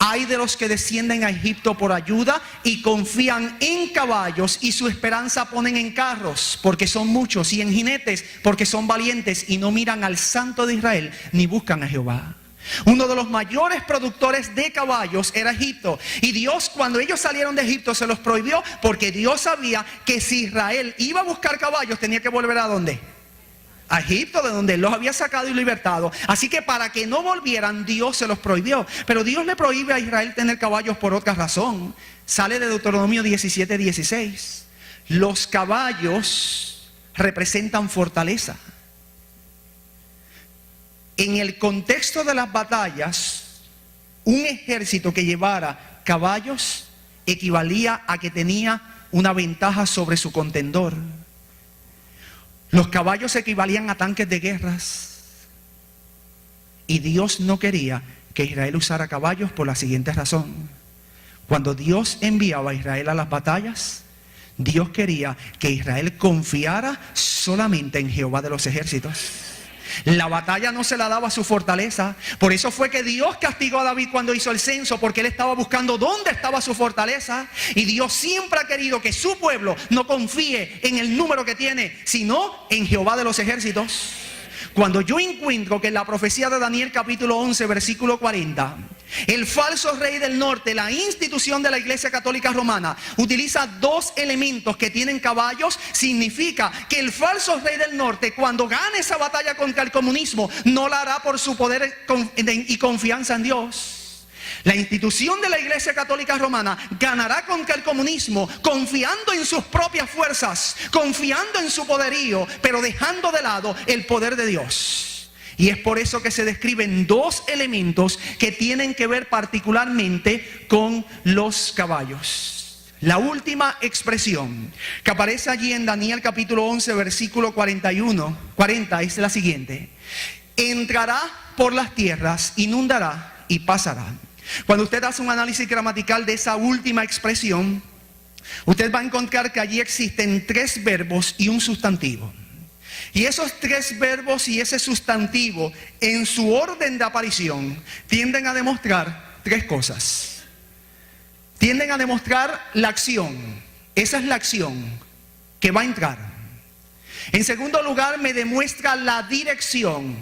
Hay de los que descienden a Egipto por ayuda y confían en caballos, y su esperanza ponen en carros porque son muchos, y en jinetes porque son valientes, y no miran al Santo de Israel ni buscan a Jehová. Uno de los mayores productores de caballos era Egipto, y Dios, cuando ellos salieron de Egipto, se los prohibió, porque Dios sabía que si Israel iba a buscar caballos, tenía que volver ¿a dónde? A Egipto, de donde Él los había sacado y libertado. Así que para que no volvieran, Dios se los prohibió. Pero Dios le prohíbe a Israel tener caballos por otra razón. Sale de Deuteronomio 17:16. Los caballos representan fortaleza. En el contexto de las batallas, un ejército que llevara caballos equivalía a que tenía una ventaja sobre su contendor. Los caballos equivalían a tanques de guerras. Y Dios no quería que Israel usara caballos por la siguiente razón. Cuando Dios enviaba a Israel a las batallas, Dios quería que Israel confiara solamente en Jehová de los ejércitos. La batalla no se la daba a su fortaleza. Por eso fue que Dios castigó a David cuando hizo el censo, porque él estaba buscando dónde estaba su fortaleza. Y Dios siempre ha querido que su pueblo no confíe en el número que tiene, sino en Jehová de los ejércitos. Cuando yo encuentro que en la profecía de Daniel capítulo 11 versículo 40, el falso rey del norte, la institución de la Iglesia Católica Romana, utiliza dos elementos que tienen caballos, significa que el falso rey del norte, cuando gane esa batalla contra el comunismo, no la hará por su poder y confianza en Dios. La institución de la Iglesia Católica Romana ganará contra el comunismo confiando en sus propias fuerzas, confiando en su poderío, pero dejando de lado el poder de Dios. Y es por eso que se describen dos elementos que tienen que ver particularmente con los caballos. La última expresión que aparece allí en Daniel capítulo 11 versículo 40 es la siguiente: entrará por las tierras, inundará y pasará. Cuando usted hace un análisis gramatical de esa última expresión, usted va a encontrar que allí existen tres verbos y un sustantivo. Y esos tres verbos y ese sustantivo, en su orden de aparición, tienden a demostrar tres cosas. Tienden a demostrar la acción. Esa es la acción que va a entrar. En segundo lugar, me demuestra la dirección.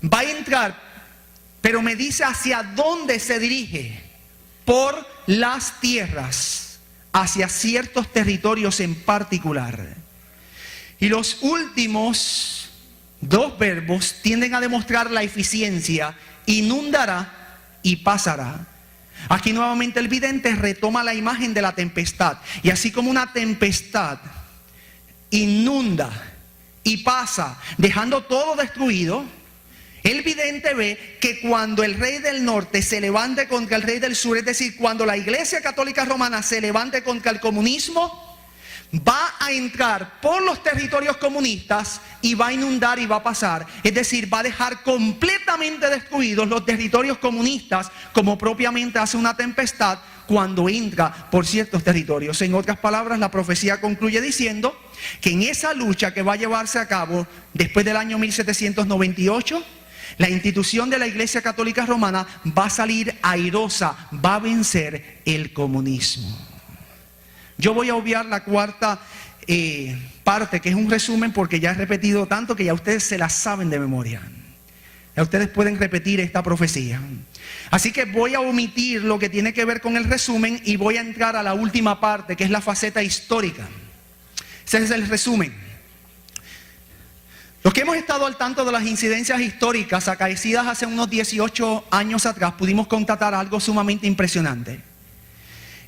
Va a entrar, pero me dice hacia dónde se dirige: por las tierras, hacia ciertos territorios en particular. Y los últimos dos verbos tienden a demostrar la eficiencia: inundará y pasará. Aquí nuevamente el vidente retoma la imagen de la tempestad. Y así como una tempestad inunda y pasa dejando todo destruido, el vidente ve que cuando el rey del norte se levante contra el rey del sur, es decir, cuando la Iglesia Católica Romana se levante contra el comunismo, va a entrar por los territorios comunistas y va a inundar y va a pasar. Es decir, va a dejar completamente destruidos los territorios comunistas, como propiamente hace una tempestad cuando entra por ciertos territorios. En otras palabras, la profecía concluye diciendo que en esa lucha que va a llevarse a cabo después del año 1798, la institución de la Iglesia Católica Romana va a salir airosa, va a vencer el comunismo. Yo voy a obviar la cuarta parte, que es un resumen, porque ya he repetido tanto que ya ustedes se la saben de memoria. Ya ustedes pueden repetir esta profecía. Así que voy a omitir lo que tiene que ver con el resumen y voy a entrar a la última parte, que es la faceta histórica. Ese es el resumen. Los que hemos estado al tanto de las incidencias históricas acaecidas hace unos 18 años atrás, pudimos constatar algo sumamente impresionante.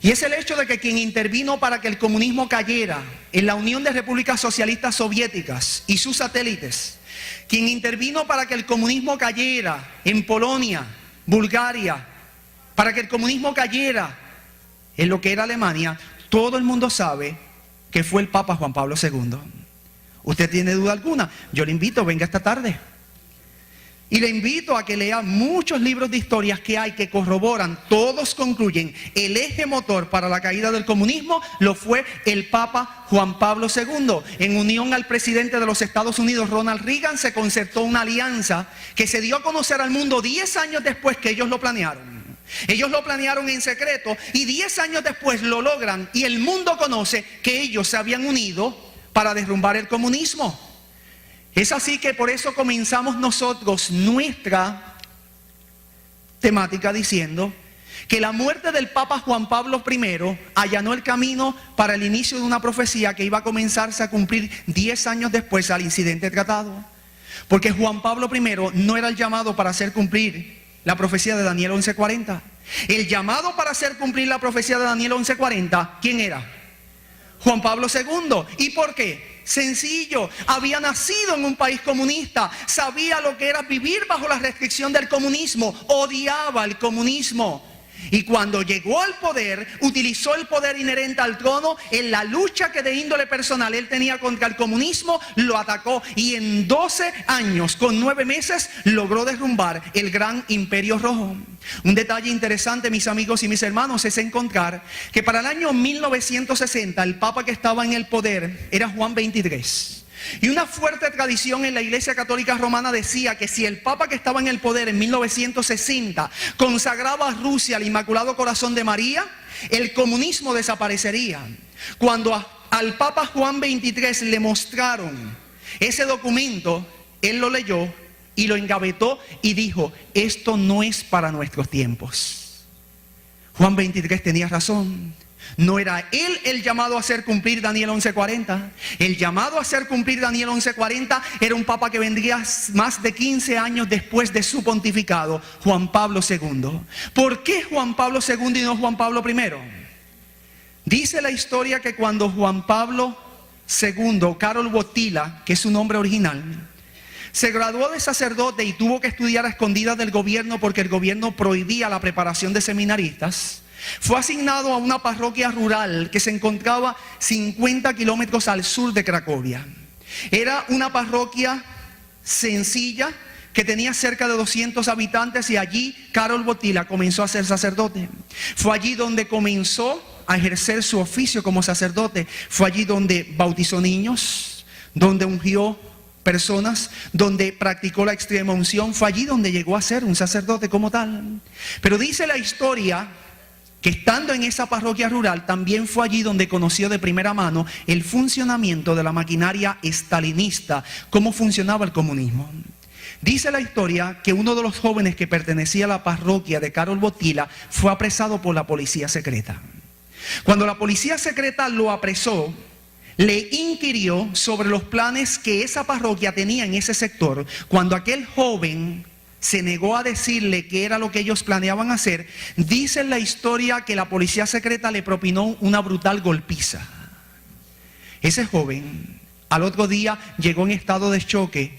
Y es el hecho de que quien intervino para que el comunismo cayera en la Unión de Repúblicas Socialistas Soviéticas y sus satélites, quien intervino para que el comunismo cayera en Polonia, Bulgaria, para que el comunismo cayera en lo que era Alemania, todo el mundo sabe que fue el Papa Juan Pablo II. ¿Usted tiene duda alguna? Yo le invito, venga esta tarde. Y le invito a que lea muchos libros de historias que hay que corroboran, todos concluyen, el eje motor para la caída del comunismo lo fue el Papa Juan Pablo II. En unión al presidente de los Estados Unidos, Ronald Reagan, se concertó una alianza que se dio a conocer al mundo 10 años después que ellos lo planearon. Ellos lo planearon en secreto y 10 años después lo logran y el mundo conoce que ellos se habían unido para derrumbar el comunismo. Es así que por eso comenzamos nosotros nuestra temática diciendo que la muerte del Papa Juan Pablo I allanó el camino para el inicio de una profecía que iba a comenzarse a cumplir 10 años después al incidente tratado. Porque Juan Pablo I no era el llamado para hacer cumplir la profecía de Daniel 11:40. El llamado para hacer cumplir la profecía de Daniel 11:40, ¿quién era? Juan Pablo II. ¿Y por qué? Sencillo, había nacido en un país comunista, sabía lo que era vivir bajo la restricción del comunismo, odiaba el comunismo. Y cuando llegó al poder, utilizó el poder inherente al trono en la lucha que de índole personal él tenía contra el comunismo, lo atacó y en 12 años, con 9 meses, logró derrumbar el gran imperio rojo. Un detalle interesante, mis amigos y mis hermanos, es encontrar que para el año 1960 el papa que estaba en el poder era Juan XXIII. Y una fuerte tradición en la Iglesia Católica Romana decía que si el Papa que estaba en el poder en 1960 consagraba a Rusia al Inmaculado Corazón de María, el comunismo desaparecería. Cuando al Papa Juan XXIII le mostraron ese documento, él lo leyó y lo engavetó y dijo: esto no es para nuestros tiempos. Juan XXIII tenía razón. No era él el llamado a hacer cumplir Daniel 11:40. El llamado a hacer cumplir Daniel 11:40 era un papa que vendría más de 15 años después de su pontificado, Juan Pablo II. ¿Por qué Juan Pablo II y no Juan Pablo I? Dice la historia que cuando Juan Pablo II, Karol Wojtyła, que es su nombre original, se graduó de sacerdote y tuvo que estudiar a escondidas del gobierno porque el gobierno prohibía la preparación de seminaristas, fue asignado a una parroquia rural que se encontraba 50 kilómetros al sur de Cracovia. Era una parroquia sencilla que tenía cerca de 200 habitantes y allí Karol Wojtyła comenzó a ser sacerdote. Fue allí donde comenzó a ejercer su oficio como sacerdote. Fue allí donde bautizó niños, donde ungió personas, donde practicó la extrema unción. Fue allí donde llegó a ser un sacerdote como tal. Pero dice la historia que estando en esa parroquia rural, también fue allí donde conoció de primera mano el funcionamiento de la maquinaria estalinista, cómo funcionaba el comunismo. Dice la historia que uno de los jóvenes que pertenecía a la parroquia de Karol Wojtyła fue apresado por la policía secreta. Cuando la policía secreta lo apresó, le inquirió sobre los planes que esa parroquia tenía en ese sector. Cuando aquel joven se negó a decirle qué era lo que ellos planeaban hacer, dice en la historia que la policía secreta le propinó una brutal golpiza. Ese joven al otro día llegó en estado de choque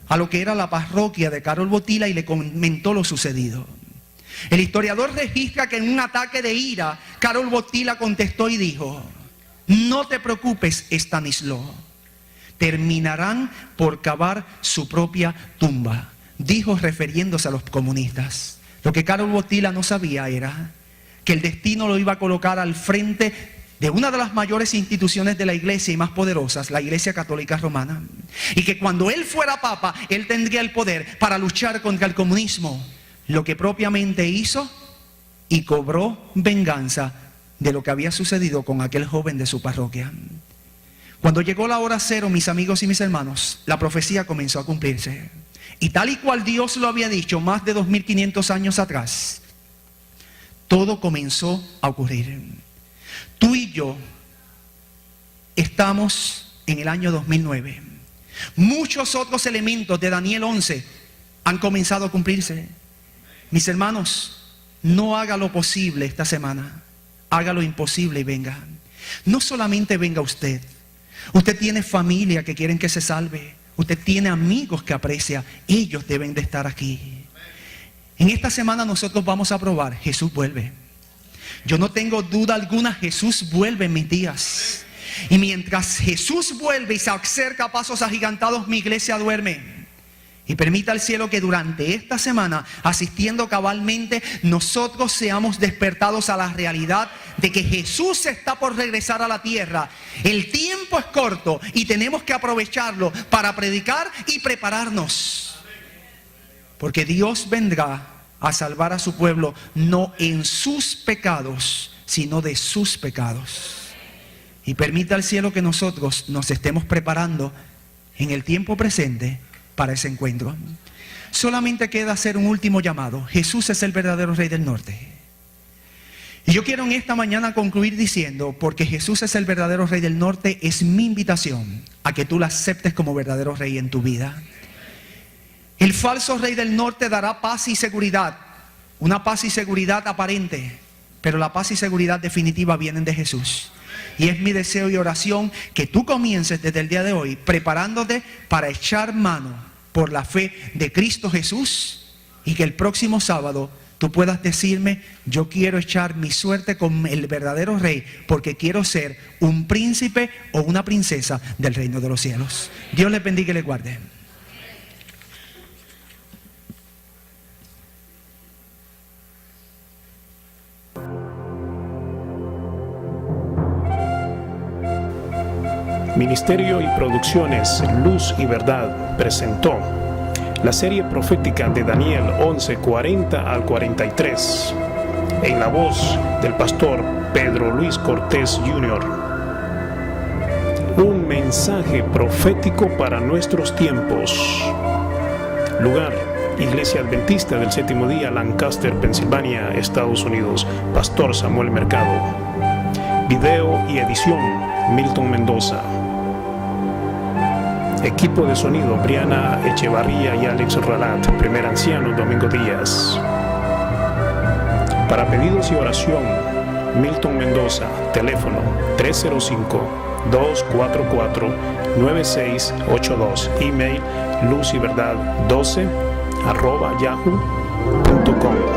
a lo que era la parroquia de Karol Wojtyła y le comentó lo sucedido. El historiador registra que en un ataque de ira, Karol Wojtyła contestó y dijo: no te preocupes, Stanislaw, terminarán por cavar su propia tumba. Dijo refiriéndose a los comunistas. Lo que Karol Wojtyła no sabía era que el destino lo iba a colocar al frente de una de las mayores instituciones de la iglesia y más poderosas, la Iglesia Católica Romana. Y que cuando él fuera papa, él tendría el poder para luchar contra el comunismo. Lo que propiamente hizo y cobró venganza de lo que había sucedido con aquel joven de su parroquia. Cuando llegó la hora cero, mis amigos y mis hermanos, la profecía comenzó a cumplirse. Y tal y cual Dios lo había dicho más de 2500 años atrás, todo comenzó a ocurrir. Tú y yo estamos en el año 2009. Muchos otros elementos de Daniel 11 han comenzado a cumplirse. Mis hermanos, no haga lo posible esta semana, haga lo imposible y venga. No solamente venga usted. Usted tiene familia que quieren que se salve. Usted tiene amigos que aprecia. Ellos deben de estar aquí. En esta semana nosotros vamos a probar. Jesús vuelve. Yo no tengo duda alguna. Jesús vuelve en mis días. Y mientras Jesús vuelve y se acerca a pasos agigantados, mi iglesia duerme. Y permita al cielo que durante esta semana, asistiendo cabalmente, nosotros seamos despertados a la realidad de que Jesús está por regresar a la tierra. El tiempo es corto y tenemos que aprovecharlo para predicar y prepararnos. Porque Dios vendrá a salvar a su pueblo, no en sus pecados, sino de sus pecados. Y permita al cielo que nosotros nos estemos preparando en el tiempo presente para ese encuentro. Solamente queda hacer un último llamado. Jesús es el verdadero Rey del Norte. Y yo quiero en esta mañana concluir diciendo, porque Jesús es el verdadero Rey del Norte, es mi invitación a que tú lo aceptes como verdadero Rey en tu vida. El falso Rey del Norte dará paz y seguridad, una paz y seguridad aparente, pero la paz y seguridad definitiva vienen de Jesús. Y es mi deseo y oración que tú comiences desde el día de hoy preparándote para echar mano por la fe de Cristo Jesús, y que el próximo sábado tú puedas decirme: yo quiero echar mi suerte con el verdadero Rey, porque quiero ser un príncipe o una princesa del reino de los cielos. Dios les bendiga y les guarde. Ministerio y Producciones Luz y Verdad presentó la serie profética de Daniel 11:40 al 43, en la voz del pastor Pedro Luis Cortés Jr. Un mensaje profético para nuestros tiempos. Lugar: Iglesia Adventista del Séptimo Día, Lancaster, Pensilvania, Estados Unidos. Pastor Samuel Mercado. Video y edición: Milton Mendoza. Equipo de sonido: Briana Echevarría y Alex Ralat. Primer anciano: Domingo Díaz. Para pedidos y oración: Milton Mendoza. Teléfono: 305-244-9682. Email: luzyverdad12@yahoo.com.